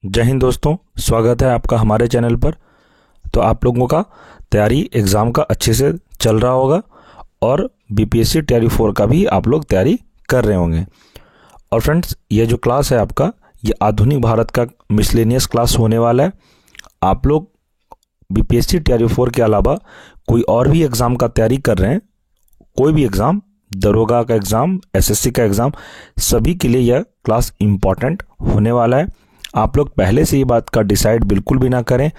जय हिंद दोस्तों, स्वागत है आपका हमारे चैनल पर। तो आप लोगों का तैयारी एग्ज़ाम का अच्छे से चल रहा होगा और बीपीएससी टीआरई 4 का भी आप लोग तैयारी कर रहे होंगे। और फ्रेंड्स, ये जो क्लास है आपका, ये आधुनिक भारत का मिसलेनियस क्लास होने वाला है। आप लोग बीपीएससी टीआरई 4 के अलावा कोई और भी एग्ज़ाम का तैयारी कर रहे हैं, कोई भी एग्ज़ाम, दरोगा का एग्ज़ाम, एसएससी का एग्ज़ाम, सभी के लिए यह क्लास इम्पॉर्टेंट होने वाला है। आप लोग पहले से ये बात का डिसाइड बिल्कुल भी ना करें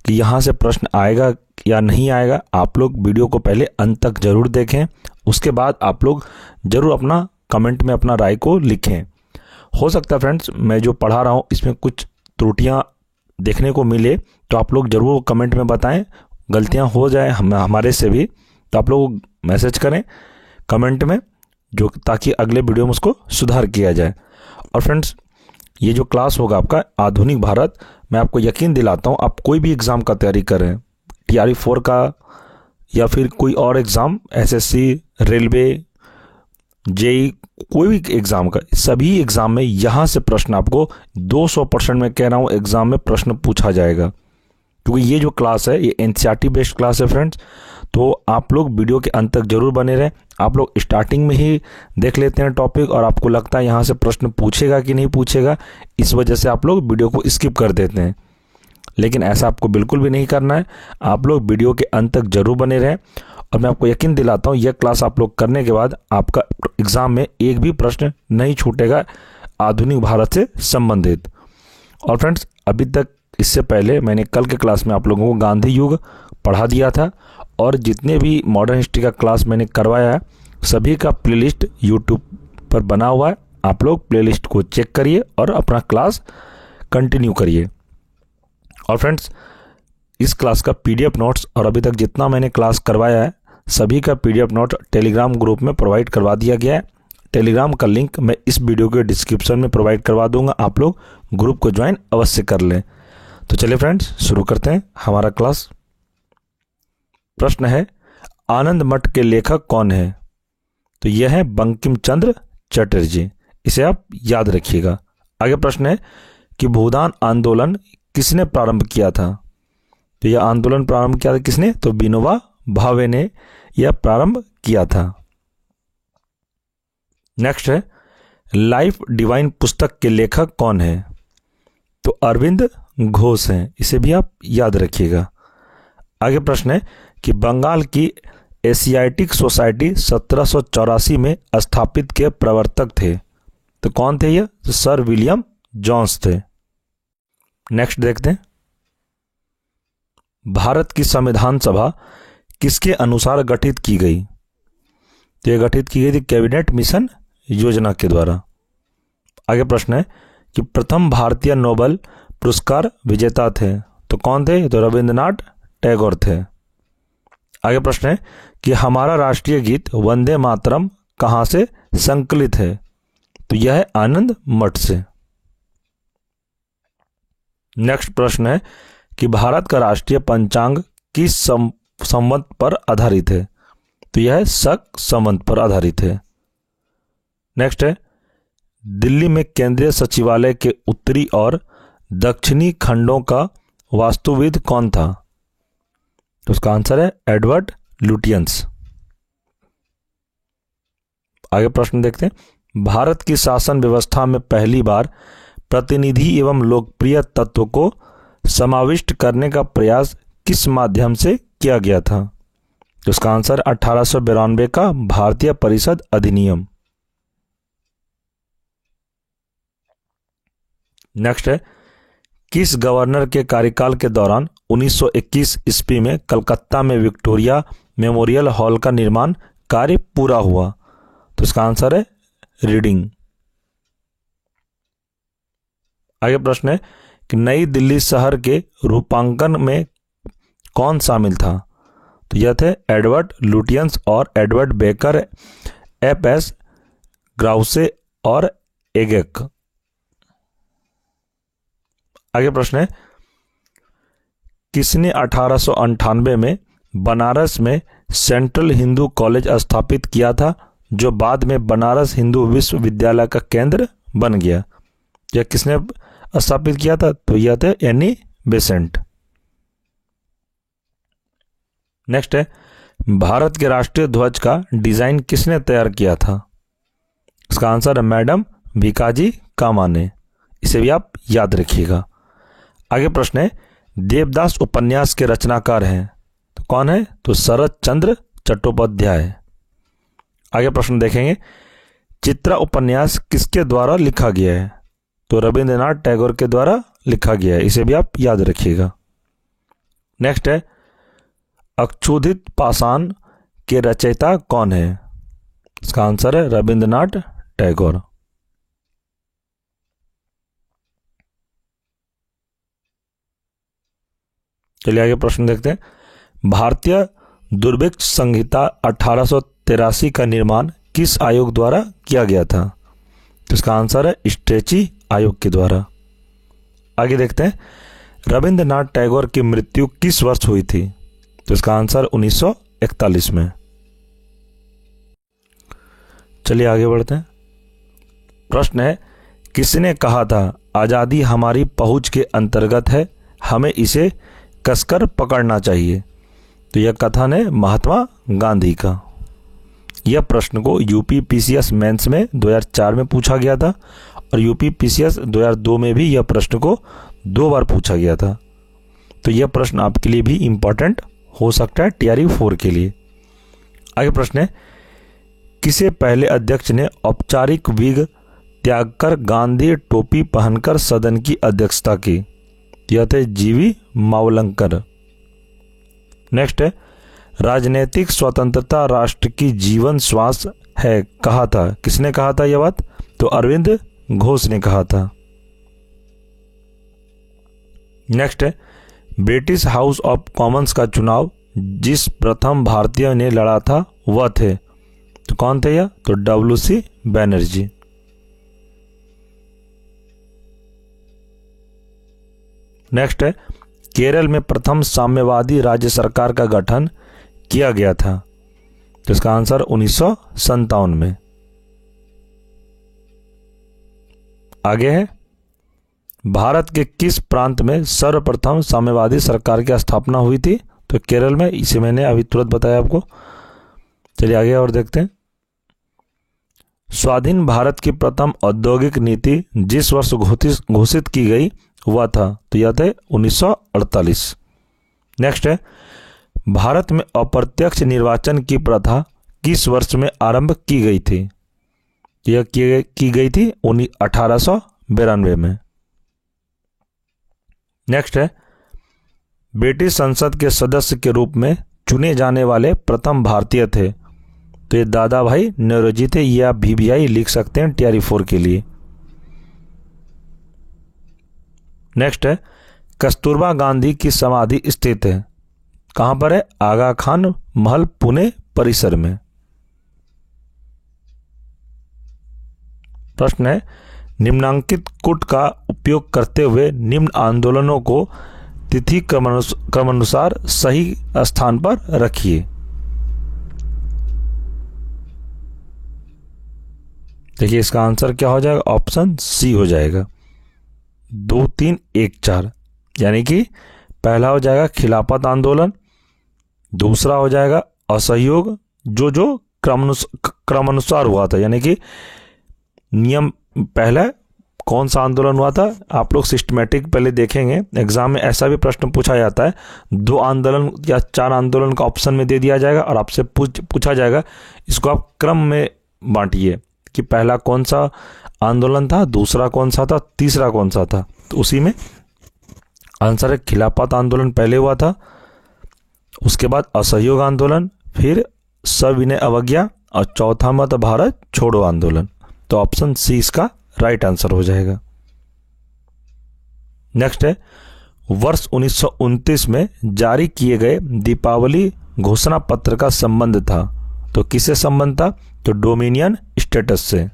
कि यहाँ से प्रश्न आएगा या नहीं आएगा। आप लोग वीडियो को पहले अंत तक ज़रूर देखें, उसके बाद आप लोग ज़रूर अपना कमेंट में अपना राय को लिखें। हो सकता है फ्रेंड्स, मैं जो पढ़ा रहा हूँ इसमें कुछ त्रुटियाँ देखने को मिले तो आप लोग ज़रूर कमेंट में बताएं। गलतियाँ हो जाए हमारे से भी तो आप लोग मैसेज करें कमेंट में, जो ताकि अगले वीडियो में उसको सुधार किया जाए। और फ्रेंड्स, ये जो क्लास होगा आपका आधुनिक भारत, मैं आपको यकीन दिलाता हूँ, आप कोई भी एग्ज़ाम का तैयारी कर रहे हैं, टीआरई 4 का या फिर कोई और एग्ज़ाम, एसएससी, रेलवे, जेई, कोई भी एग्ज़ाम का, सभी एग्ज़ाम में यहाँ से प्रश्न आपको 200% मैं कह रहा हूँ एग्ज़ाम में प्रश्न पूछा जाएगा। क्योंकि ये जो क्लास है ये एनसीईआरटी बेस्ड क्लास है फ्रेंड्स। तो आप लोग वीडियो के अंत तक जरूर बने रहें। आप लोग स्टार्टिंग में ही देख लेते हैं टॉपिक और आपको लगता है यहाँ से प्रश्न पूछेगा कि नहीं पूछेगा, इस वजह से आप लोग वीडियो को स्किप कर देते हैं। लेकिन ऐसा आपको बिल्कुल भी नहीं करना है। आप लोग वीडियो के अंत तक जरूर बने रहें और मैं आपको यकीन दिलाता हूँ यह क्लास आप लोग करने के बाद आपका एग्ज़ाम में एक भी प्रश्न नहीं छूटेगा आधुनिक भारत से संबंधित। और फ्रेंड्स, अभी तक इससे पहले मैंने कल के क्लास में आप लोगों को गांधी युग पढ़ा दिया था और जितने भी मॉडर्न हिस्ट्री का क्लास मैंने करवाया है सभी का प्लेलिस्ट यूट्यूब पर बना हुआ है। आप लोग प्लेलिस्ट को चेक करिए और अपना क्लास कंटिन्यू करिए। और फ्रेंड्स, इस क्लास का पीडीएफ नोट्स और अभी तक जितना मैंने क्लास करवाया है सभी का पीडीएफ नोट टेलीग्राम ग्रुप में प्रोवाइड करवा दिया गया है। टेलीग्राम का लिंक मैं इस वीडियो के डिस्क्रिप्शन में प्रोवाइड करवा दूंगा, आप लोग ग्रुप को ज्वाइन अवश्य कर लें। तो चलिए फ्रेंड्स, शुरू करते हैं हमारा क्लास। प्रश्न है, आनंद मठ के लेखक कौन है? तो यह है बंकिम चंद्र चटर्जी, इसे आप याद रखिएगा। आगे प्रश्न है कि भूदान आंदोलन किसने प्रारंभ किया था? तो यह आंदोलन प्रारंभ किया था किसने? तो विनोबा भावे ने यह प्रारंभ किया था। नेक्स्ट है, लाइफ डिवाइन पुस्तक के लेखक कौन है? तो अरविंद घोष हैं, इसे भी आप याद रखिएगा। आगे प्रश्न है कि बंगाल की एशियाटिक सोसाइटी 1784 में स्थापित के प्रवर्तक थे, तो कौन थे ये? तो सर विलियम जोन्स थे। नेक्स्ट देखते हैं, भारत की संविधान सभा किसके अनुसार गठित की गई? तो यह गठित की गई थी कैबिनेट मिशन योजना के द्वारा। आगे प्रश्न है कि प्रथम भारतीय नोबेल पुरस्कार विजेता थे, तो कौन थे? तो रविंद्रनाथ टैगोर थे। आगे प्रश्न है कि हमारा राष्ट्रीय गीत वंदे मातरम कहाँ से संकलित है? तो यह है आनंद मठ से। नेक्स्ट प्रश्न है कि भारत का राष्ट्रीय पंचांग किस संवत पर आधारित है? तो यह है शक संवत पर आधारित है। नेक्स्ट है, दिल्ली में केंद्रीय सचिवालय के उत्तरी और दक्षिणी खंडों का वास्तुविद कौन था? तो उसका आंसर है एडवर्ड लुटियंस। आगे प्रश्न देखते हैं, भारत की शासन व्यवस्था में पहली बार प्रतिनिधि एवं लोकप्रिय तत्व को समाविष्ट करने का प्रयास किस माध्यम से किया गया था? तो उसका आंसर 1892 का भारतीय परिषद अधिनियम। नेक्स्ट है, किस गवर्नर के कार्यकाल के दौरान 1921 ईस्वी में कलकत्ता में विक्टोरिया मेमोरियल हॉल का निर्माण कार्य पूरा हुआ? तो इसका आंसर है रीडिंग। आगे प्रश्न है कि नई दिल्ली शहर के रूपांकन में कौन शामिल था? तो यह थे एडवर्ड लुटियंस और एडवर्ड बेकर, एफ.एस. ग्राउसे और एगेक। आगे प्रश्न है, किसने 1898 में बनारस में सेंट्रल हिंदू कॉलेज स्थापित किया था, जो बाद में बनारस हिंदू विश्वविद्यालय का केंद्र बन गया? यह किसने स्थापित किया था? तो यह थे एनी बेसेंट। नेक्स्ट है, भारत के राष्ट्रीय ध्वज का डिजाइन किसने तैयार किया था? इसका आंसर है मैडम भिकाजी कामा ने। इसे भी आप याद रखिएगा। आगे प्रश्न है, देवदास उपन्यास के रचनाकार हैं तो कौन है? तो शरद चंद्र चट्टोपाध्याय। आगे प्रश्न देखेंगे, चित्रा उपन्यास किसके द्वारा लिखा गया है? तो रविंद्रनाथ टैगोर के द्वारा लिखा गया है। इसे भी आप याद रखिएगा। नेक्स्ट है, अक्षुधित पाषाण के रचयिता कौन है? इसका आंसर है रविंद्रनाथ टैगोर। चलिए आगे प्रश्न देखते हैं, भारतीय दुर्भिक्ष संहिता 1883 का निर्माण किस आयोग द्वारा किया गया था? तो इसका आंसर है स्ट्रेची आयोग के द्वारा। आगे देखते हैं, रविंद्रनाथ टैगोर की मृत्यु किस वर्ष हुई थी? तो इसका आंसर 1941 में। चलिए आगे बढ़ते हैं। प्रश्न है, किसने कहा था आजादी हमारी पहुंच के अंतर्गत है, हमें इसे कसकर पकड़ना चाहिए? तो यह कथन है महात्मा गांधी का। यह प्रश्न को यूपी पीसीएस मेंस में 2004 में पूछा गया था और यूपी पीसीएस 2002 में भी यह प्रश्न को 2 बार पूछा गया था। तो यह प्रश्न आपके लिए भी इंपॉर्टेंट हो सकता है टीआरई 4 के लिए। आगे प्रश्न है, किसे पहले अध्यक्ष ने औपचारिक विग त्याग कर गांधी टोपी पहनकर सदन की अध्यक्षता की? यह थे जीवी मावलंकर। नेक्स्ट है, राजनीतिक स्वतंत्रता राष्ट्र की जीवन श्वास है कहा था? किसने कहा था यह बात? तो अरविंद घोष ने कहा था। नेक्स्ट है, ब्रिटिश हाउस ऑफ कॉमन्स का चुनाव जिस प्रथम भारतीय ने लड़ा था वह थे? तो कौन थे यह? तो डब्ल्यूसी बैनर्जी। नेक्स्ट है, केरल में प्रथम साम्यवादी राज्य सरकार का गठन किया गया था? तो इसका आंसर 1957 में। आगे है, भारत के किस प्रांत में सर्वप्रथम साम्यवादी सरकार की स्थापना हुई थी? तो केरल में। इसे मैंने अभी तुरंत बताया आपको। चलिए आगे और देखते हैं। स्वाधीन भारत की प्रथम औद्योगिक नीति जिस वर्ष घोषित की गई वह था? तो यह थे 1948। नेक्स्ट है, भारत में अप्रत्यक्ष निर्वाचन की प्रथा किस वर्ष में आरंभ की गई थी? यह की गई थी 1892 में। नेक्स्ट है, ब्रिटिश संसद के सदस्य के रूप में चुने जाने वाले प्रथम भारतीय थे? तो ये दादा भाई नौरोजी थे। ये आप VBI लिख सकते हैं टीआरई 4 के लिए। नेक्स्ट है, कस्तूरबा गांधी की समाधि स्थित है कहां पर है? आगा खान महल पुणे परिसर में। प्रश्न है, निम्नांकित कूट का उपयोग करते हुए निम्न आंदोलनों को तिथि क्रमानुसार सही स्थान पर रखिए। देखिए इसका आंसर क्या हो जाएगा? ऑप्शन सी हो जाएगा, 2, 3, 1, 4। यानी कि पहला हो जाएगा खिलाफत आंदोलन, दूसरा हो जाएगा असहयोग जो क्रमानुसार हुआ था। यानी कि नियम पहला कौन सा आंदोलन हुआ था? आप लोग सिस्टमेटिक पहले देखेंगे, एग्जाम में ऐसा भी प्रश्न पूछा जाता है, 2 आंदोलन या 4 आंदोलन का ऑप्शन में दे दिया जाएगा और आपसे पूछा जाएगा इसको आप क्रम में बांटिए कि पहला कौन सा आंदोलन था, दूसरा कौन सा था, तीसरा कौन सा था। तो उसी में आंसर है खिलाफत आंदोलन पहले हुआ था, उसके बाद असहयोग आंदोलन, फिर सविनय अवज्ञा और चौथा मत भारत छोड़ो आंदोलन। तो ऑप्शन सी इसका राइट आंसर हो जाएगा। नेक्स्ट है, वर्ष 1929 में जारी किए गए दीपावली घोषणा पत्र का संबंध था? तो किससे संबंध था? तो डोमिनियन स्टेटस से।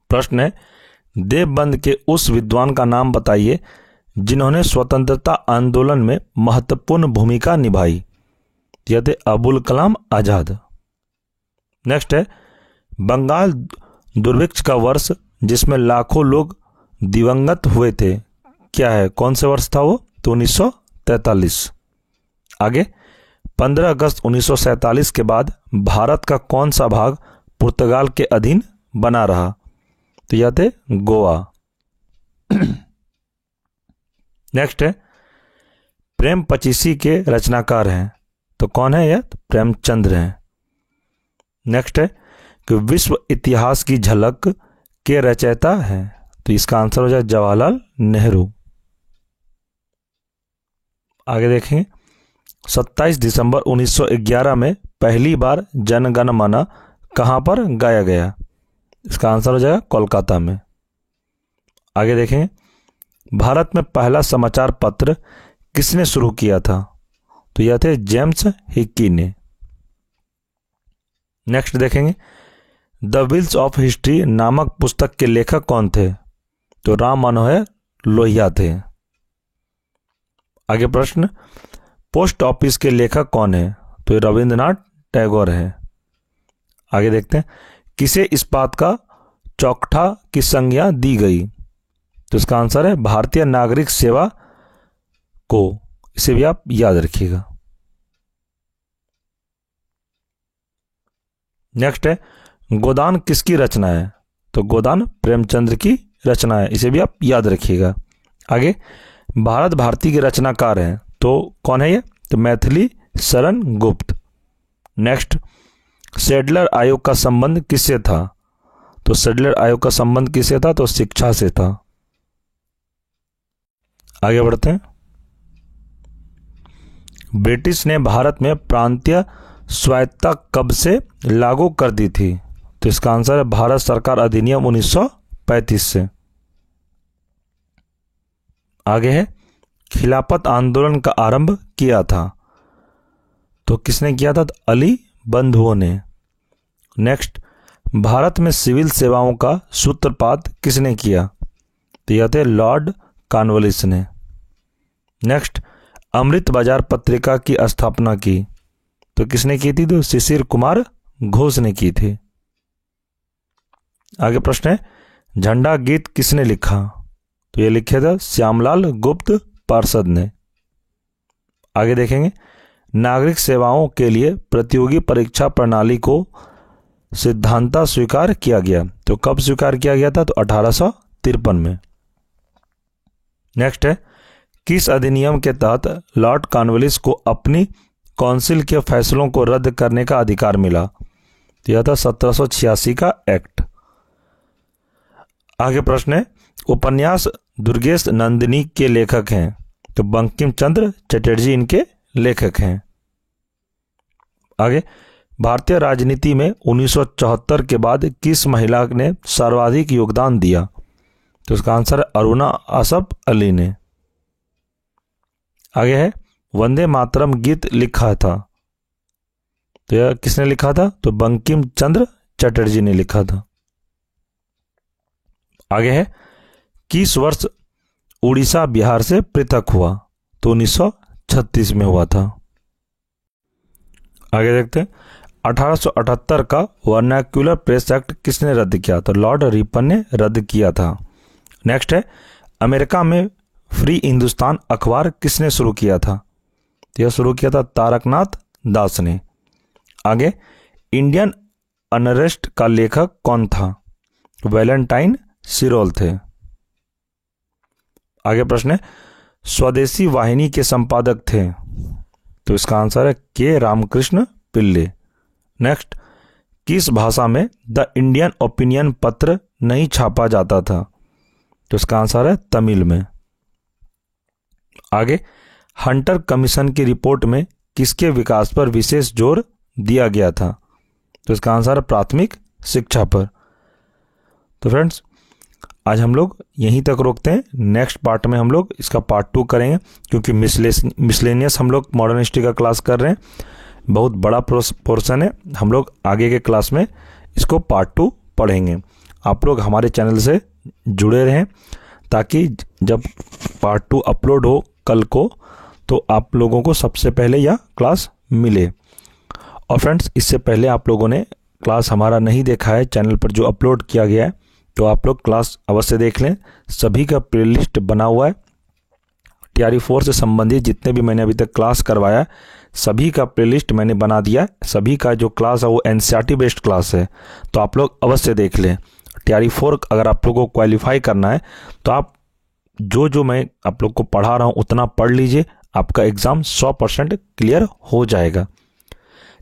प्रश्न है, देवबंद के उस विद्वान का नाम बताइए जिन्होंने स्वतंत्रता आंदोलन में महत्वपूर्ण भूमिका निभाई। यह थे अबुल कलाम आजाद। नेक्स्ट है, बंगाल दुर्भिक्ष का वर्ष जिसमें लाखों लोग दिवंगत हुए थे, क्या है, कौन से वर्ष था वो? तो 1943। आगे, 15 अगस्त 1947 के बाद भारत का कौन सा भाग पुर्तगाल के अधीन बना रहा? तो यह थे गोवा। नेक्स्ट है, प्रेम पचीसी के रचनाकार हैं, तो कौन है यह? तो प्रेमचंद्र हैं। नेक्स्ट है कि विश्व इतिहास की झलक के रचयिता हैं, तो इसका आंसर हो जाए जवाहरलाल नेहरू। आगे देखेंगे, 27 दिसंबर 1911 में पहली बार जनगण मन कहां पर गाया गया? इसका आंसर हो जाएगा कोलकाता में। आगे देखेंगे, भारत में पहला समाचार पत्र किसने शुरू किया था? तो यह थे जेम्स हिक्की ने। नेक्स्ट देखेंगे, द व्हील्स ऑफ हिस्ट्री नामक पुस्तक के लेखक कौन थे? तो राम मनोहर लोहिया थे। आगे प्रश्न, पोस्ट ऑफिस के लेखक कौन है? तो ये रविंद्रनाथ टैगोर है। आगे देखते हैं, किसे इस्पात का चौखटा की संज्ञा दी गई? तो इसका आंसर है भारतीय नागरिक सेवा को। इसे भी आप याद रखिएगा। नेक्स्ट है, गोदान किसकी रचना है? तो गोदान प्रेमचंद्र की रचना है, इसे भी आप याद रखिएगा। आगे, भारत भारती के रचनाकार हैं, तो कौन है ये? तो मैथिली शरण गुप्त। नेक्स्ट, सेडलर आयोग का संबंध किससे था? तो सेडलर आयोग का संबंध किससे था? तो शिक्षा से था। आगे बढ़ते हैं, ब्रिटिश ने भारत में प्रांतीय स्वायत्तता कब से लागू कर दी थी? तो इसका आंसर है भारत सरकार अधिनियम 1935 से। आगे है, खिलाफत आंदोलन का आरंभ किया था, तो किसने किया था? तो अली बंधुओं ने। नेक्स्ट, भारत में सिविल सेवाओं का सूत्रपात किसने किया? तो यह थे लॉर्ड कॉर्नवालिस ने। नेक्स्ट, अमृत बाजार पत्रिका की स्थापना की, तो किसने की थी? तो शिशिर कुमार घोष ने की थी। आगे प्रश्न है, झंडा गीत किसने लिखा? तो ये लिखे थे श्यामलाल गुप्त पार्षद ने। आगे देखेंगे, नागरिक सेवाओं के लिए प्रतियोगी परीक्षा प्रणाली को सिद्धांता स्वीकार किया गया, तो कब स्वीकार किया गया था? तो 1853 में। नेक्स्ट है, किस अधिनियम के तहत लॉर्ड कॉर्नवालिस को अपनी काउंसिल के फैसलों को रद्द करने का अधिकार मिला? तो यह था 1786 का एक्ट। आगे प्रश्न है, उपन्यास दुर्गेश नंदिनी के लेखक हैं, तो बंकिम चंद्र चटर्जी इनके लेखक हैं। आगे, भारतीय राजनीति में 1974 के बाद किस महिला ने सर्वाधिक योगदान दिया? तो उसका आंसर है अरुणा असफ अली ने। आगे है, वंदे मातरम गीत लिखा था, तो यह किसने लिखा था? तो बंकिम चंद्र चटर्जी ने लिखा था। आगे है, किस वर्ष उड़ीसा बिहार से पृथक हुआ? तो 1936 में हुआ था। आगे देखते हैं, 1878 का वर्नाक्यूलर प्रेस एक्ट किसने रद्द किया? तो लॉर्ड रिपन ने रद्द किया था। नेक्स्ट है, अमेरिका में फ्री हिंदुस्तान अखबार किसने शुरू किया था? तो यह शुरू किया था तारकनाथ दास ने। आगे, इंडियन अनरेस्ट का लेखक कौन था? वैलेंटाइन सिरोल थे। आगे प्रश्न है, स्वदेशी वाहिनी के संपादक थे, तो इसका आंसर है के रामकृष्ण पिल्ले। नेक्स्ट, किस भाषा में द इंडियन ओपिनियन पत्र नहीं छापा जाता था? तो इसका आंसर है तमिल में। आगे, हंटर कमीशन की रिपोर्ट में किसके विकास पर विशेष जोर दिया गया था? तो इसका आंसर है प्राथमिक शिक्षा पर। तो फ्रेंड्स, आज हम लोग यहीं तक रोकते हैं। नेक्स्ट पार्ट में हम लोग इसका पार्ट 2 करेंगे, क्योंकि मिसलेनियस हम लोग मॉडर्न हिस्ट्री का क्लास कर रहे हैं, बहुत बड़ा पोर्शन है। हम लोग आगे के क्लास में इसको पार्ट 2 पढ़ेंगे। आप लोग हमारे चैनल से जुड़े रहें, ताकि जब पार्ट 2 अपलोड हो कल को तो आप लोगों को सबसे पहले यह क्लास मिले। और फ्रेंड्स, इससे पहले आप लोगों ने क्लास हमारा नहीं देखा है चैनल पर जो अपलोड किया गया है, तो आप लोग क्लास अवश्य देख लें। सभी का प्लेलिस्ट बना हुआ है। TRE 4 से संबंधित जितने भी मैंने अभी तक क्लास करवाया है, सभी का प्लेलिस्ट मैंने बना दिया है। सभी का जो क्लास है वो NCERT बेस्ड क्लास है, तो आप लोग अवश्य देख लें। TRE 4 अगर आप लोगों को क्वालिफाई करना है तो आप जो मैं आप लोग को पढ़ा रहा हूँ उतना पढ़ लीजिए, आपका एग्ज़ाम 100% क्लियर हो जाएगा।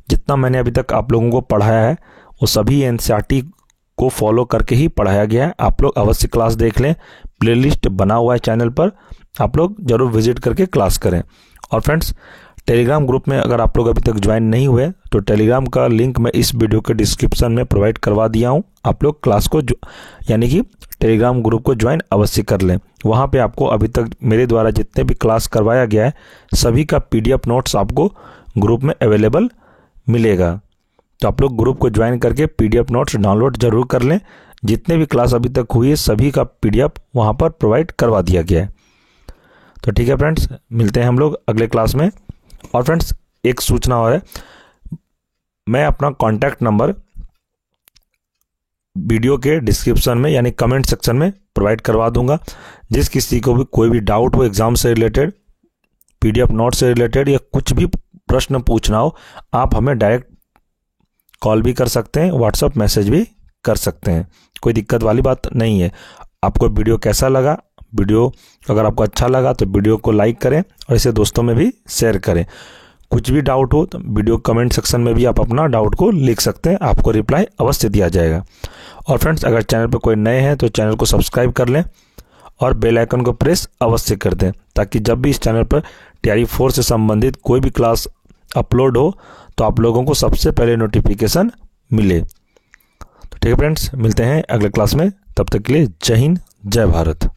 जितना मैंने अभी तक आप लोगों को पढ़ाया है वो सभी NCERT को फॉलो करके ही पढ़ाया गया है। आप लोग अवश्य क्लास देख लें, प्लेलिस्ट बना हुआ है चैनल पर, आप लोग ज़रूर विजिट करके क्लास करें। और फ्रेंड्स, टेलीग्राम ग्रुप में अगर आप लोग अभी तक ज्वाइन नहीं हुए तो टेलीग्राम का लिंक मैं इस वीडियो के डिस्क्रिप्शन में प्रोवाइड करवा दिया हूँ। आप लोग क्लास को यानी कि टेलीग्राम ग्रुप को ज्वाइन अवश्य कर लें। वहाँ पे आपको अभी तक मेरे द्वारा जितने भी क्लास करवाया गया है सभी का PDF नोट्स आपको ग्रुप में अवेलेबल मिलेगा। तो आप लोग ग्रुप को ज्वाइन करके PDF नोट्स डाउनलोड जरूर कर लें। जितने भी क्लास अभी तक हुई है सभी का PDF वहाँ पर प्रोवाइड करवा दिया गया है। तो ठीक है फ्रेंड्स, मिलते हैं हम लोग अगले क्लास में। और फ्रेंड्स, एक सूचना और है, मैं अपना कॉन्टैक्ट नंबर वीडियो के डिस्क्रिप्शन में यानी कमेंट सेक्शन में प्रोवाइड करवा दूंगा। जिस किसी को भी कोई भी डाउट हो एग्जाम से रिलेटेड, PDF नोट से रिलेटेड या कुछ भी प्रश्न पूछना हो, आप हमें डायरेक्ट कॉल भी कर सकते हैं, व्हाट्सएप मैसेज भी कर सकते हैं। कोई दिक्कत वाली बात नहीं है। आपको वीडियो कैसा लगा? वीडियो अगर आपको अच्छा लगा तो वीडियो को लाइक करें और इसे दोस्तों में भी शेयर करें। कुछ भी डाउट हो तो वीडियो कमेंट सेक्शन में भी आप अपना डाउट को लिख सकते हैं, आपको रिप्लाई अवश्य दिया जाएगा। और फ्रेंड्स, अगर चैनल पर कोई नए हैं तो चैनल को सब्सक्राइब कर लें और बेल आइकन को प्रेस अवश्य कर दें, ताकि जब भी इस चैनल पर TRE 4 से संबंधित कोई भी क्लास अपलोड हो तो आप लोगों को सबसे पहले नोटिफिकेशन मिले। तो ठीक है फ्रेंड्स, मिलते हैं अगले क्लास में। तब तक के लिए जय हिंद, जय भारत।